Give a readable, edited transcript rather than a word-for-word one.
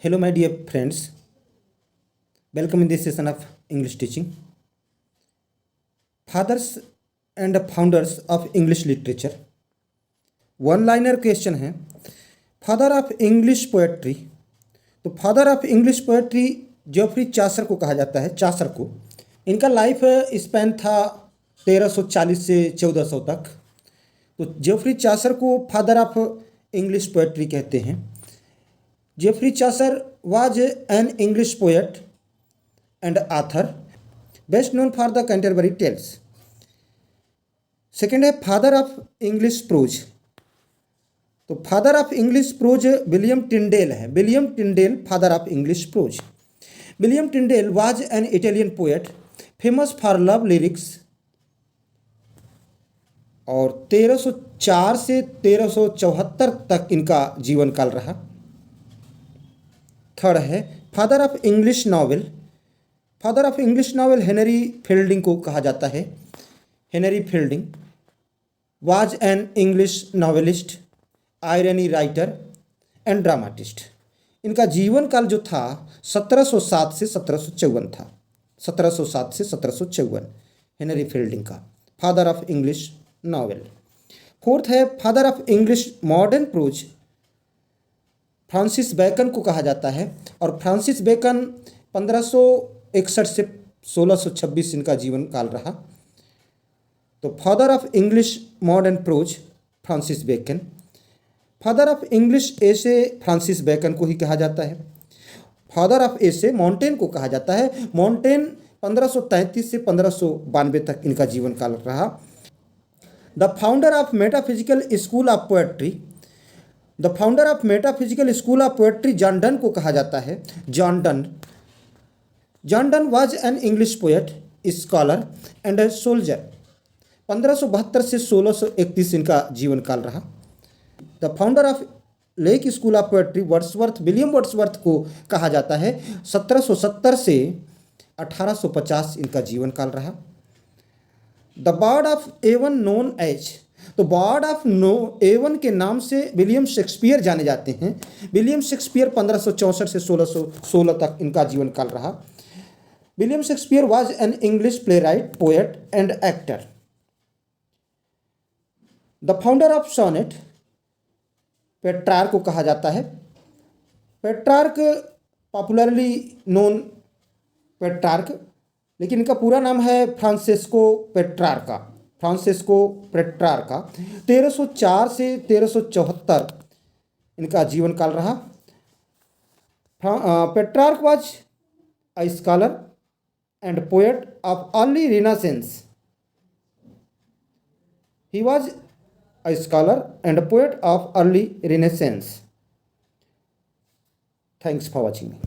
Hello, my dear friends. Welcome in this session of English teaching. Fathers and founders of English literature. One liner question है, father of English poetry. तो father of English poetry Geoffrey Chaucer को कहा जाता है। Chaucer को, इनका life span था 1340 से 1400 तक। तो जेफरी चासर को फादर ऑफ इंग्लिश पोएट्री कहते हैं। Geoffrey Chaucer was an English poet and author, best known for the Canterbury Tales. Second है फादर ऑफ इंग्लिश प्रोज। तो father of English prose William Tyndale है। William Tyndale father of English prose. William Tyndale was an Italian poet famous for love lyrics और 1304 से 1374 तक इनका जीवन काल रहा। थर्ड है father of English novel. Father of English novel Henry fielding को कहा जाता है। Henry fielding was an English novelist, irony writer and dramatist. इनका जीवन काल जो था 1707 से 1754 था। 1707 से 1754 हेनरी फील्डिंग का father of English novel. Fourth है father of English modern prose. Francis Bacon को कहा जाता है और फ्रांसिस बेकन 1561 से 1626 इनका जीवन काल रहा। तो father of English modern prose Francis Bacon. Father of English essay Francis Bacon को ही कहा जाता है। फादर ऑफ एसे मॉन्टेन को कहा जाता है। मॉन्टेन 1533 से 1592 तक इनका जीवन काल रहा। The founder of metaphysical school of poetry. The founder of metaphysical school of poetry John Donne को कहा जाता है। John Donne. John Donne was an English poet, scholar and a soldier. 1572 से 1631 इनका जीवन काल रहा। The founder of lake school of poetry Wordsworth, William Wordsworth को कहा जाता है। 1770 से 1850 इनका जीवन काल रहा। The bard of Avon known as. तो बर्ड ऑफ एवन के नाम से विलियम शेक्सपियर जाने जाते हैं। विलियम शेक्सपियर 1564 से 1616 तक इनका जीवन काल रहा। William Shakespeare was an English playwright, poet and actor. The founder of sonnet, Petrarch को कहा जाता है। पेट्रार्क पॉपुलरली नोन पेट्रार्क, लेकिन इनका पूरा नाम है फ्रांसेस्को पेट्रार्का। फ्रांसेस्को पेट्रार्का 1304 से 1374 इनका जीवन काल रहा। Petrarch was a scholar and poet of early renaissance. He was a scholar and a poet of early Renaissance. Thanks for watching me.